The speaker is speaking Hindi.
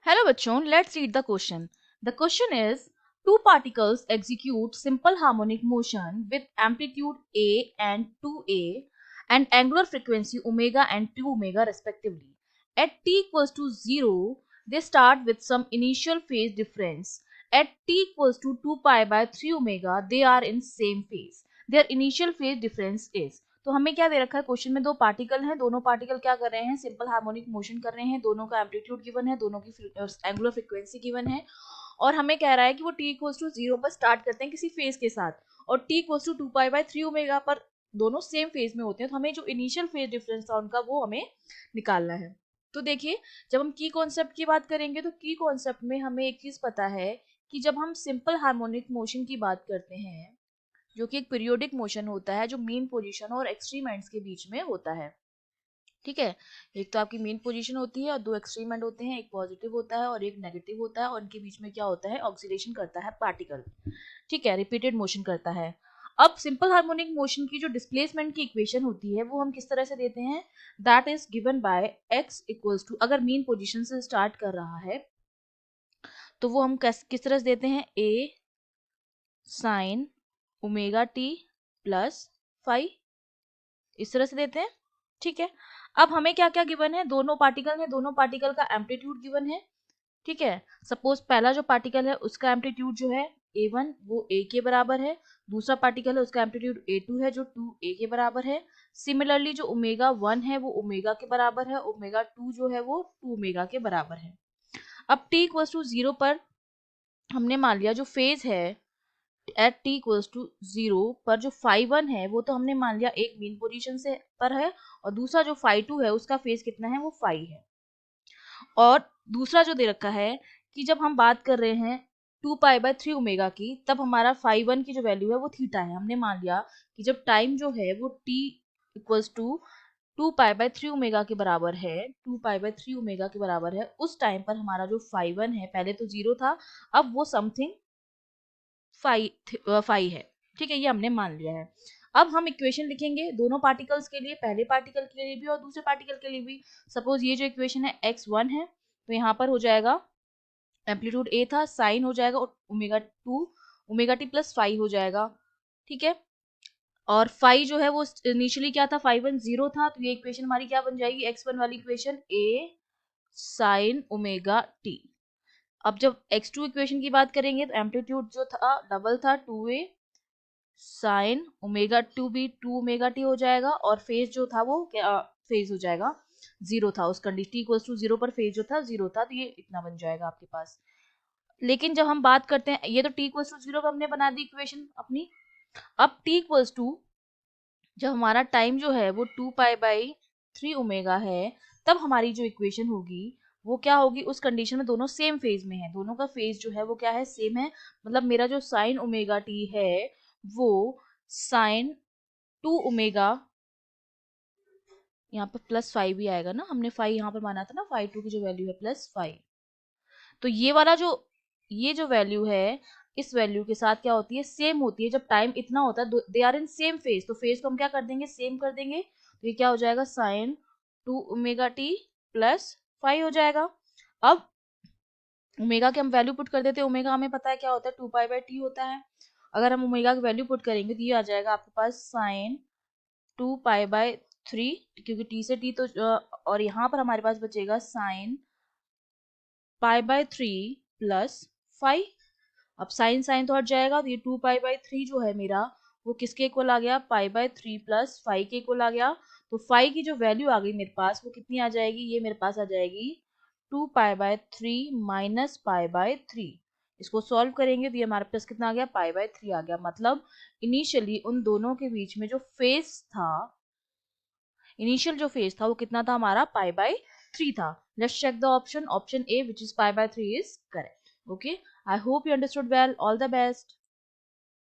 Hello bachon, let's read the question. The question is, two particles execute simple harmonic motion with amplitude A and 2A and angular frequency omega and 2 omega respectively. At t equals to 0, they start with some initial phase difference. At t equals to 2 pi by 3 omega, they are in same phase. Their initial phase difference is, तो हमें क्या दे रखा है क्वेश्चन में, दो पार्टिकल हैं, दोनों पार्टिकल क्या कर रहे हैं, सिंपल हार्मोनिक मोशन कर रहे हैं, दोनों का एम्पलीट्यूड गिवन है, दोनों की एंगुलर फ्रीक्वेंसी गिवन है, और हमें कह रहा है कि वो t इक्वल्स टू 0 पर स्टार्ट करते हैं किसी फेज के साथ, और t equals to 2 pi by 3 omega पर दोनों सेम फेज में होते हैं, तो हमें जो इनिशियल फेज डिफरेंस था उनका वो हमें निकालना है। तो देखिए, जब हम की कॉन्सेप्ट की बात करेंगे तो की कॉन्सेप्ट में हमें एक चीज पता है कि जब हम सिंपल हार्मोनिक मोशन की बात करते हैं, जो कि एक पीरियोडिक मोशन होता है जो मीन पोजीशन और एक्सट्रीम एंड्स के बीच में होता है, ठीक है। एक तो आपकी मेन पोजीशन होती है और दो एक्सट्रीम एंड होते हैं, एक पॉजिटिव होता है और एक नेगेटिव होता है, और उनके बीच में क्या होता है, ऑक्सीडेशन करता है पार्टिकल, ठीक है, रिपीटेड मोशन करता है। अब सिंपल हार्मोनिक मोशन की जो डिस्प्लेसमेंट की इक्वेशन होती है वो हम किस तरह से देते हैं, that is given by x equals to, अगर मीन पोजीशन से स्टार्ट कर रहा है तो वो हम किस तरह से देते हैं, a sine omega t plus five, इस तरह से देते हैं, ठीक है। अब हमें क्या क्या गिवन है, दोनों पार्टिकल है, दोनों पार्टिकल का एम्पलीट्यूड गिवन है, ठीक है। सपोज पहला जो पार्टिकल है उसका एम्पलीट्यूड जो है a1 वो a के बराबर है, दूसरा पार्टिकल है उसका एम्पलीट्यूड a2 है जो 2a के बराबर है। सिमिलरली जो ओमेगा 1 है वो ओमेगा के बराबर है, ओमेगा 2 जो है वो 2 ओमेगा के बराबर है। अब t इक्वल्स टू 0 पर हमने मान लिया जो फेज है एट t इक्वल्स टू 0 पर जो फाई 1 है वो तो हमने मान लिया एक मीन पोजीशन से पर है, और दूसरा जो फाई 2 है उसका फेज कितना है, वो फाई है। और दूसरा जो दे रखा है कि जब हम बात कर रहे हैं 2 पाई बाय 3 ओमेगा की, तब हमारा फाई 1 की जो वैल्यू है वो थीटा है। हमने मान लिया कि जब टाइम जो है वो t equals to 2 pi by 3 omega के बराबर है, 2 पाई बाय 3 ओमेगा के बराबर है, उस टाइम पर हमारा जो फाई 1 है, पहले तो 0 था, अब वो समथिंग फाई है, ठीक है, ये हमने मान लिया है। अब हम इक्वेशन लिखेंगे दोनों पार्टिकल्स के लिए, पहले पार्टिकल के लिए भी और दूसरे पार्टिकल के लिए भी। सपोज ये जो इक्वेशन है x1 है, तो यहाँ पर हो जाएगा एम्पलीट्यूड a था, साइन हो जाएगा omega 2 omega t plus five हो जाएगा, ठीक है। और फाइव जो है वो इनिशियली क्या था, फाइव 1 0 था, तो ये इक्वेशन हमारी क्या बन जाएगी, x1 वाली equation a sine omega T. अब जब x2 इक्वेशन की बात करेंगे तो एम्पलीट्यूड जो था डबल था 2a साइन ओमेगा 2 भी 2 ओमेगा टी हो जाएगा, और फेज जो था वो क्या फेज हो जाएगा, 0 था, उस कंडीशन t इक्वल्स टू 0 पर फेज जो था 0 था, तो ये इतना बन जाएगा आपके पास। लेकिन जब हम बात करते हैं, ये तो t इक्वल्स टू 0 पर हमने बना दी इक्वेशन अपनी। अब t इक्वल्स टू जब हमारा टाइम जो है वो 2 पाई बाई 3 ओमेगा है, तब हमारी जो इक्वेशन होगी वो क्या होगी, उस कंडीशन में दोनों सेम फेज में है, दोनों का फेज जो है वो क्या है, सेम है। मतलब मेरा जो साइन ओमेगा टी है वो साइन 2 ओमेगा, यहाँ पर प्लस फाइव भी आएगा ना, हमने फाइव यहाँ पर माना था ना, फाइव 2 की जो वैल्यू है प्लस फाइव, तो ये वाला जो ये जो वैल्यू है इस वैल्यू के साथ क्या होती है, सेम होती है। जब टाइम इतना होता है they are in same phase, तो फेज को हम क्या कर देंगे, सेम कर देंगे, तो ये क्या हो जाएगा, sine 2 omega t plus five हो जाएगा। अब ओमेगा के हम वैल्यू पुट कर देते हैं, ओमेगा हमें पता है क्या होता है, 2 पाई बाय टी होता है। अगर हम ओमेगा की वैल्यू पुट करेंगे तो ये आ जाएगा आपके पास साइन 2 पाई बाय 3, क्योंकि टी से टी तो और यहाँ पर हमारे पास बचेगा sine pi by 3 plus five. अब साइन साइन तो हट जाएगा, तो ये 2 पाई बाय 3 जो है मेरा वो किसके इक्वल आ गया, पाई बाय 3 प्लस फाइव के इक्वल आ गया। तो फाइव की जो वैल्यू आ गई मेरे पास वो कितनी आ जाएगी, ये मेरे पास आ जाएगी 2 pi by 3 minus pi by 3। इसको सॉल्व करेंगे तो ये हमारे पास कितना आ गया, पाई बाय 3 आ गया। मतलब इनिशियली उन दोनों के बीच में जो फेज था, इनिशियल जो फेज था वो कितना था हमारा, पाई बाय 3 था। Let's check the option, option A which is pi by 3 is correct. Okay, I hope you understood well. All the best.